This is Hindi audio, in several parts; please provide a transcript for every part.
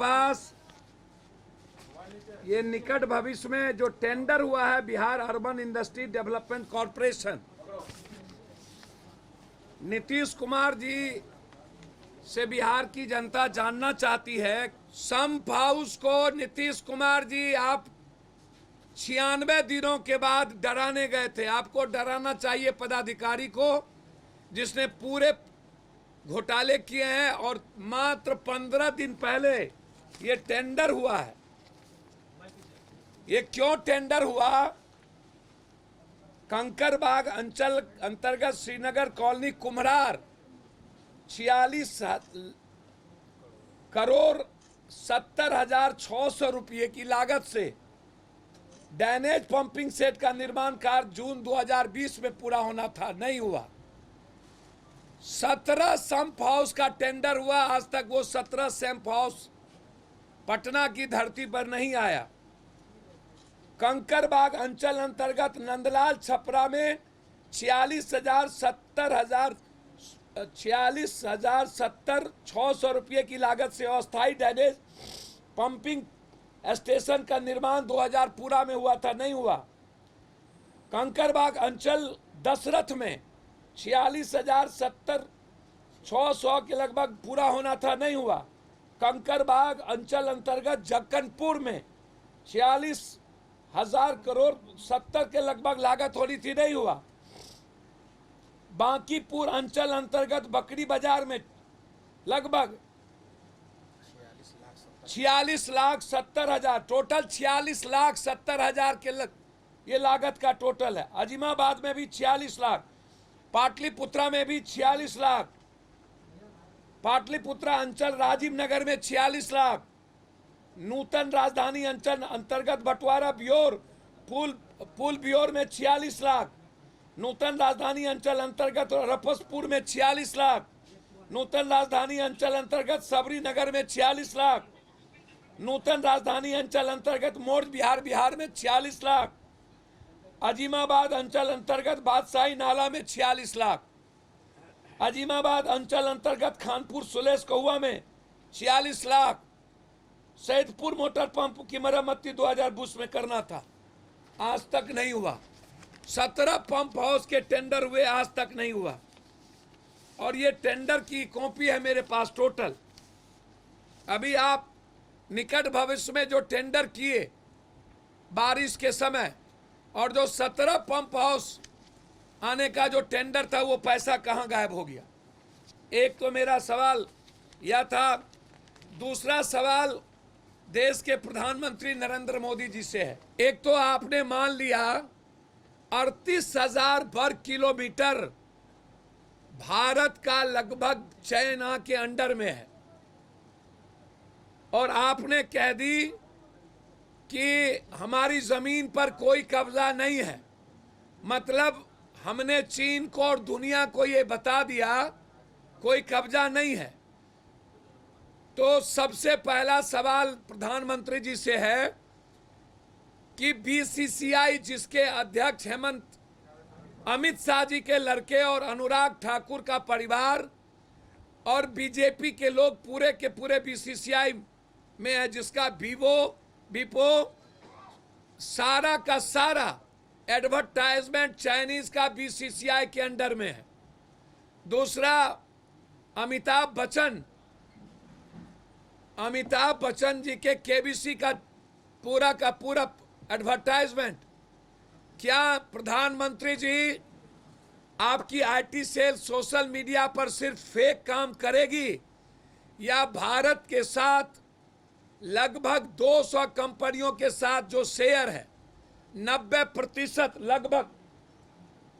पास ये निकट भविष्य में जो टेंडर हुआ है Bihar urban industry development corporation, Nitish Kumar ji से बिहार की जनता जानना चाहती है। संप हाउस को नीतीश कुमार जी आप 96 दिनों के बाद डराने गए थे। आपको डराना चाहिए पदाधिकारी को जिसने पूरे घोटाले किए हैं, और मात्र 15 दिन पहले ये टेंडर हुआ है। ये क्यों टेंडर हुआ? कंकरबाग अंचल अंतर्गत श्रीनगर कॉलोनी कुम्हरार 46 करोड़ 70,600 रुपये की लागत से ड्रेनेज पंपिंग सेट का निर्माण कार्य जून 2020 में पूरा होना था, नहीं हुआ। 17 संप हाउस का टेंडर हुआ, आज तक वो 17 संप हाउस पटना की धरती पर नहीं आया। कंकरबाग अंचल अंतर्गत नंदलाल छपरा में 46,70,600 रुपये की लागत से अस्थायी ड्रेनेज पंपिंग स्टेशन का निर्माण 2000 पूरा में हुआ था, नहीं हुआ। कंकरबाग अंचल दशरथ में 46,70,600 के लगभग पूरा होना था, नहीं हुआ। कंकरबाग अंचल अंतर्गत जक्कनपुर में 46,000 करोड़ 70 के लगभग लागत होनी थी, नहीं हुआ। बांकीपुर अंचल अंतर्गत बकरी बाजार में लगभग 46,70,000, टोटल 46,70,000 के ये लागत का टोटल है। अजीमाबाद में भी 46 लाख, पाटलिपुत्रा में भी 46 लाख, पाटलिपुत्रा अंचल राजीव नगर में 46 लाख, नूतन राजधानी अंचल अंतर्गत बंटवारा ब्योर पुल ब्योर में 46 लाख, नूतन राजधानी अंचल अंतर्गत रफसपुर में 46 लाख, नूतन राजधानी अंचल अंतर्गत सबरी नगर में 46 लाख, नूतन राजधानी अंचल अंतर्गत मोड़ बिहार में 46 लाख, अजीमाबाद अंचल अंतर्गत बादशाही नाला में 46 लाख, अजीमाबाद अंचल अंतर्गत खानपुर सुलेश कहुआ में 46 लाख, सैदपुर मोटर पंप की मरम्मती 2020 में करना था, आज तक नहीं हुआ। 17 पंप हाउस के टेंडर हुए, आज तक नहीं हुआ। और ये टेंडर की कॉपी है मेरे पास टोटल। अभी आप निकट भविष्य में जो टेंडर किए बारिश के समय, और जो 17 पंप हाउस आने का जो टेंडर था, वो पैसा कहाँ गायब हो गया? एक तो मेरा सवाल यह था। दूसरा सवाल देश के प्रधानमंत्री नरेंद्र मोदी जी से है। एक तो आपने मान लिया 38,000 वर्ग किलोमीटर भारत का लगभग चाइना के अंडर में है, और आपने कह दी कि हमारी जमीन पर कोई कब्जा नहीं है। मतलब हमने चीन को और दुनिया को ये बता दिया कोई कब्जा नहीं है। तो सबसे पहला सवाल प्रधानमंत्री जी से है कि बीसीसीआई जिसके अध्यक्ष अमित शाह जी के लड़के और अनुराग ठाकुर का परिवार और बीजेपी के लोग पूरे के पूरे बीसीसीआई में है, जिसका बीपो सारा का सारा एडवर्टाइजमेंट चाइनीज का बीसीसीआई के अंडर में है। दूसरा, अमिताभ बच्चन जी के केबीसी का पूरा एडवर्टाइजमेंट। क्या प्रधानमंत्री जी आपकी आईटी सेल सोशल मीडिया पर सिर्फ फेक काम करेगी, या भारत के साथ लगभग 200 कंपनियों के साथ जो शेयर है 90% लगभग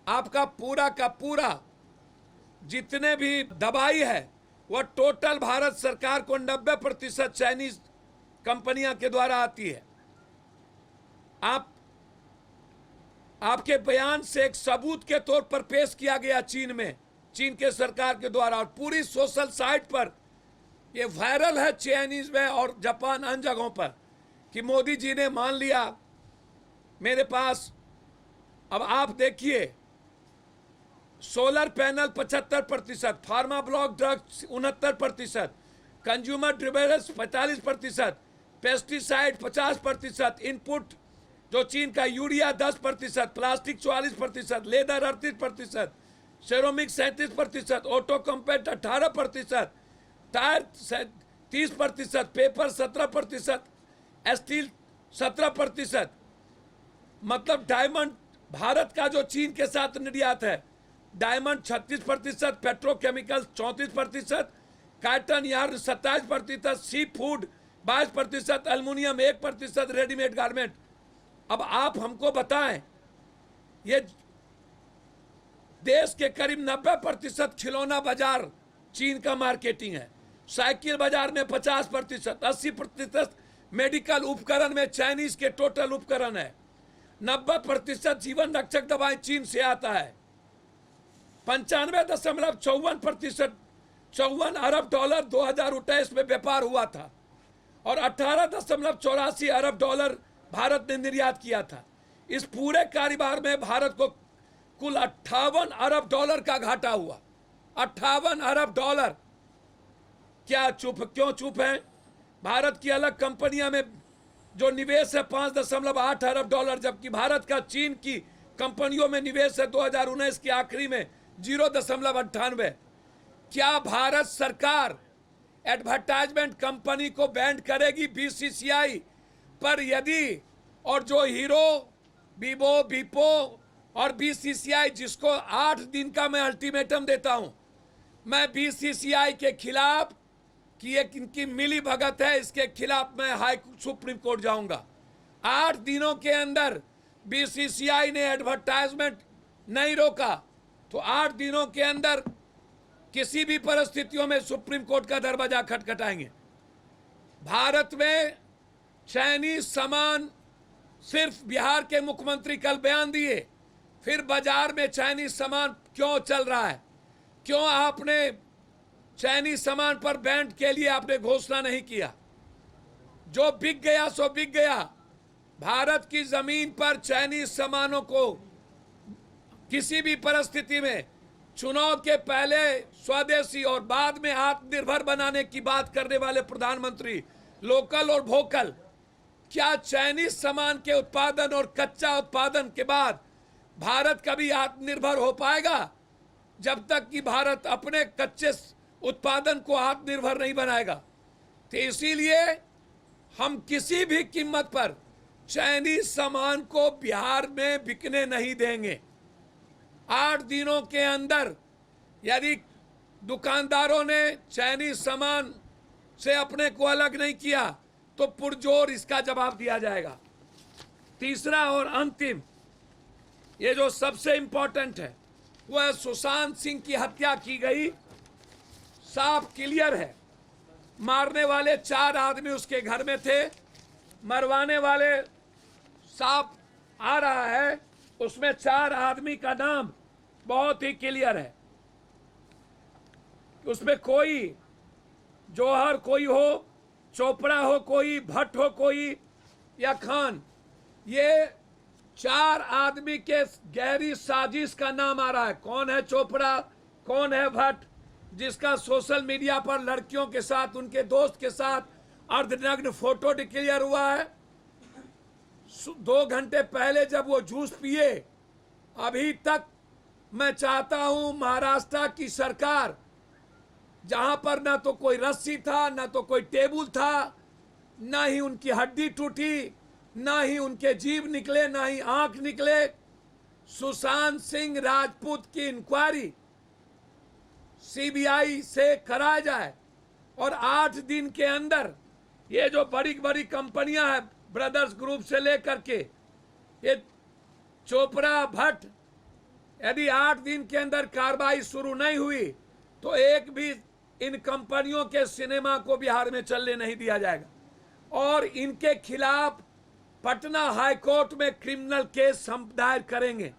आपका पूरा का पूरा जितने भी दवाई है वह टोटल भारत सरकार को 90% चाइनीज कंपनियां के द्वारा आती है। आपके बयान से एक सबूत के तौर पर पेश किया गया चीन के सरकार के द्वारा, और पूरी सोशल साइट पर ये वायरल है चाइनीज में और जापान अन्य जगहों पर, कि मोदी जी ने मान लिया। मेरे पास अब आप देखिए, solar panel 75%, pharma block drugs 69%, consumer durables 45%, pesticide 50%, input जो चीन का urea 10%, plastic 44%, leather 38%, सेरोमिक 37%, auto component 18%, tyre 30%, paper 17%, steel 17%। मतलब डायमंड भारत का जो चीन के साथ निर्यात है, diamond 36%, petrochemicals 34%, cotton yarn 27%, sea food 22%, aluminium 1%, readymade garment. अब आप हमको बताएं, ये देश के करीब 90% खिलौना बाजार चीन का मार्केटिंग है, साइकिल बाजार में 50%, 80% मेडिकल उपकरण में चाइनीज के टोटल उपकरण है, 90% जीवन रक्षक दवाएं चीन से आता है, 95.54%, $54 अरब 2019 में व्यापार हुआ था और 18.84 अरब डॉलर भारत ने निर्यात किया था। इस पूरे कारोबार में भारत को कुल 58 अरब डॉलर का घाटा हुआ। 58 अरब डॉलर। क्या क्यों चुप हैं? भारत की अलग कंपनियां में जो निवेश है 5.8 अरब डॉलर, जबकि भारत का चीन की कंपनियों में निवेश है 2019 के आखिरी में 0.98। क्या भारत सरकार एडवर्टाइजमेंट कंपनी को बैन करेगी बीसीसीआई पर? यदि और जो हीरो, वीवो, वीपो और बीसीसीआई, जिसको 8 दिन का मैं अल्टीमेटम देता हूं, मैं बीसीसीआई के खिलाफ कि एक इनकी मिली भगत है, इसके खिलाफ मैं सुप्रीम कोर्ट जाऊंगा। 8 दिनों के अंदर बीसीसीआई ने एडवर्टाइजमेंट नहीं रोका तो 8 दिनों के अंदर किसी भी परिस्थितियों में सुप्रीम कोर्ट का दरवाजा खटखटाएंगे। भारत में चाइनीज सामान, सिर्फ बिहार के मुख्यमंत्री कल बयान दिए, फिर बाजार में चाइनीज सामान क्यों चल रहा है? क्यों आपने चाइनीज सामान पर बैन के लिए आपने घोषणा नहीं किया? जो बिक गया सो बिक गया। भारत की जमीन पर चाइनीज सामानों को किसी भी परिस्थिति में, चुनाव के पहले स्वदेशी और बाद में आत्मनिर्भर बनाने की बात करने वाले प्रधानमंत्री, लोकल और वोकल, क्या चाइनीज सामान के उत्पादन और कच्चा उत्पादन के बाद भारत कभी आत्मनिर्भर हो पाएगा? जब तक कि भारत अपने कच्चे उत्पादन को आत्मनिर्भर नहीं बनाएगा। तो इसीलिए हम किसी भी कीमत पर चाइनीज सामान को बिहार में बिकने नहीं देंगे। 8 दिनों के अंदर यदि दुकानदारों ने चाइनीज सामान से अपने को अलग नहीं किया तो पुरजोर इसका जवाब दिया जाएगा। तीसरा और अंतिम, ये जो सबसे इंपॉर्टेंट है, वह सुशांत सिंह की हत्या की गई, साफ क्लियर है। मारने वाले 4 आदमी उसके घर में थे, मरवाने वाले साफ आ रहा है, उसमें 4 आदमी का नाम बहुत ही क्लियर है। उसमें कोई जौहर कोई हो, चोपड़ा हो कोई, भट्ट हो कोई या खान, ये 4 आदमी के गहरी साजिश का नाम आ रहा है। कौन है चोपड़ा, कौन है भट्ट, जिसका सोशल मीडिया पर लड़कियों के साथ, उनके दोस्त के साथ अर्धनग्न फोटो डिक्लेयर हुआ है। 2 घंटे पहले जब वो जूस पिए, अभी तक मैं चाहता हूं महाराष्ट्र की सरकार, जहां पर ना तो कोई रस्सी था, ना तो कोई टेबल था, ना ही उनकी हड्डी टूटी, ना ही उनके जीभ निकले, ना ही आंख निकले, सुशांत सिंह राजपूत की इंक्वायरी सीबीआई से कराया जाए और 8 दिन के अंदर ये जो बड़ी बड़ी कंपनियां हैं, ब्रदर्स ग्रुप से लेकर के ये चोपड़ा, भट्ट, यदि 8 दिन के अंदर कार्रवाई शुरू नहीं हुई तो एक भी इन कंपनियों के सिनेमा को बिहार में चलने नहीं दिया जाएगा और इनके खिलाफ पटना हाई कोर्ट में क्रिमिनल केस हम दायर करेंगे।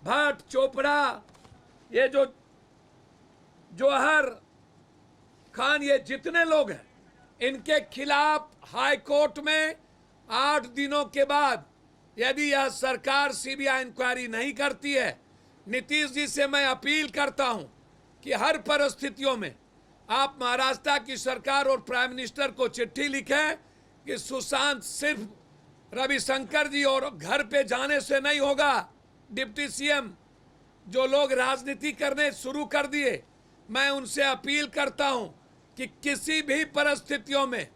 भट्ट, चोपड़ा, ये जो जौहर खान, ये जितने लोग हैं, इनके खिलाफ हाई कोर्ट में 8 दिनों के बाद यदि यह सरकार सीबीआई इंक्वायरी नहीं करती है, नीतीश जी से मैं अपील करता हूं कि हर परिस्थितियों में आप महाराष्ट्र की सरकार और प्राइम मिनिस्टर को चिट्ठी लिखें कि सुशांत सिर्फ रविशंकर जी और घर पे जाने से नहीं होगा। डिप्टी सीएम जो लोग राजनीति करने शुरू कर दिए, मैं उनसे अपील करता हूं कि किसी भी परिस्थितियों में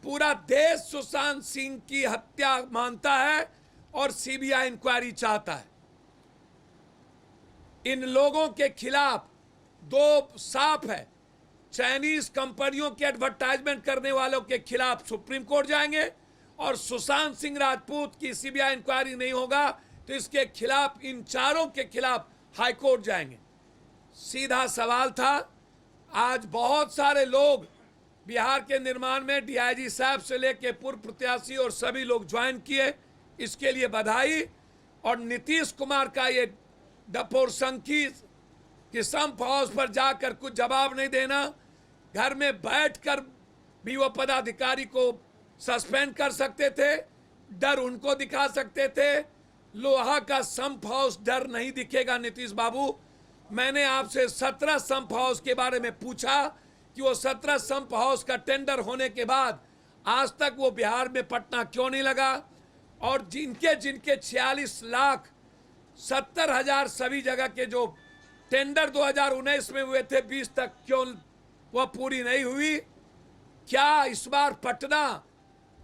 पूरा देश सुशांत सिंह की हत्या मानता है और सीबीआई इंक्वायरी चाहता है। इन लोगों के खिलाफ दो साफ है, चाइनीज कंपनियों के एडवर्टाइजमेंट करने वालों के खिलाफ सुप्रीम कोर्ट जाएंगे और सुशांत सिंह राजपूत की सीबीआई इंक्वायरी नहीं होगा तो इसके खिलाफ, इन चारों के खिलाफ हाई कोर्ट जाएंगे। सीधा सवाल था। आज बहुत सारे लोग बिहार के निर्माण में डीआईजी साहब से लेकर पूर्व प्रत्याशी और सभी लोग ज्वाइन किए, इसके लिए बधाई। और नीतीश कुमार का ये डपोरसंखी कि संप हाउस पर जाकर कुछ जवाब नहीं देना, घर में बैठकर भी वो पदाधिकारी को सस्पेंड कर सकते थे, डर उनको दिखा सकते थे। लोहा का संप हाउस डर नहीं दिखेगा नीतीश बाबू। मैंने आपसे 17 संप हाउस के बारे में पूछा कि वो 17 संप हाउस का टेंडर होने के बाद आज तक वो बिहार में पटना क्यों नहीं लगा, और जिनके 46,70,000 सभी जगह के जो टेंडर 2019 में हुए थे 20 तक क्यों वह पूरी नहीं हुई। क्या इस बार पटना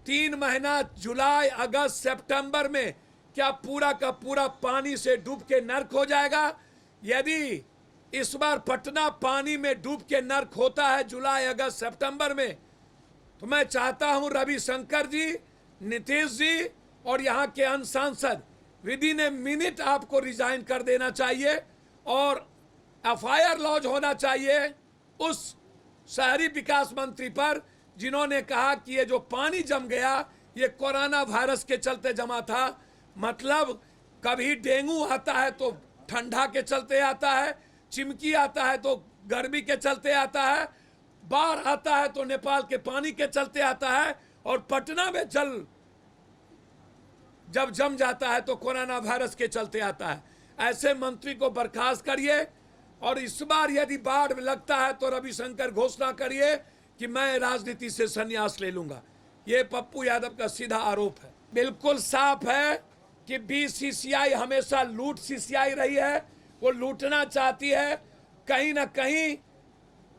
3 महीना जुलाई, अगस्त, सितंबर में क्या पूरा का पूरा पानी से डूब के नर्क हो जाएगा? यदि इस बार पटना पानी में डूब के नर्क होता है जुलाई, अगस्त, सितंबर में, तो मैं चाहता हूं रविशंकर जी, नीतीश जी और यहां के अन्य सांसद विदिन ए मिनट आपको रिजाइन कर देना चाहिए और एफआईआर लॉन्च होना चाहिए उस शहरी विकास मंत्री पर जिन्होंने कहा कि ये जो पानी जम गया ये कोरोना वायरस के चलते जमा था। मतलब कभी डेंगू आता है तो ठंडा के चलते आता है, चिमकी आता है तो गर्मी के चलते आता है, बाढ़ आता है तो नेपाल के पानी के चलते आता है, और पटना में जल जब जम जाता है तो कोरोना वायरस के चलते आता है। ऐसे मंत्री को बर्खास्त करिए और इस बार यदि बाढ़ में लगता है तो रविशंकर घोषणा करिए कि मैं राजनीति से संन्यास ले लूंगा। ये पप्पू यादव का सीधा आरोप है। बिल्कुल साफ है कि बीसीसीआई हमेशा लूट सीसीआई रही है, वो लूटना चाहती है। कहीं ना कहीं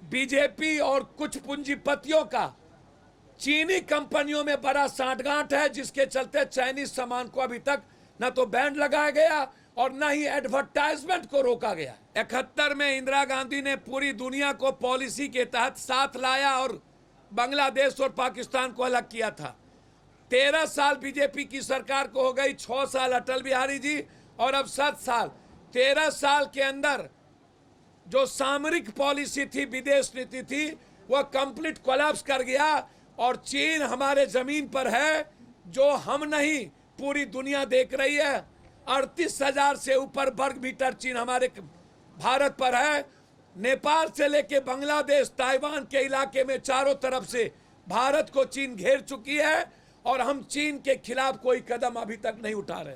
बीजेपी और कुछ पूंजीपतियों का चीनी कंपनियों में बड़ा सांठगांठ है, जिसके चलते चाइनीज सामान को अभी तक न तो बैन लगाया गया और न ही एडवर्टाइजमेंट को रोका गया। 71 में इंदिरा गांधी ने पूरी दुनिया को पॉलिसी के तहत साथ लाया और बांग्लादेश और पाकिस्तान को अलग किया था। 13 साल बीजेपी की सरकार को हो गई, 6 साल अटल बिहारी जी और अब 7 साल। 13 साल के अंदर जो सामरिक पॉलिसी थी, विदेश नीति थी, वह कंप्लीट कोलैप्स कर गया और चीन हमारे जमीन पर है, जो हम नहीं पूरी दुनिया देख रही है। 38,000 से ऊपर वर्ग मीटर चीन हमारे भारत पर है। नेपाल से लेके बांग्लादेश, ताइवान के इलाके में चारों तरफ से भारत को चीन घेर चुकी है और हम चीन के खिलाफ कोई कदम अभी तक नहीं उठा रहे।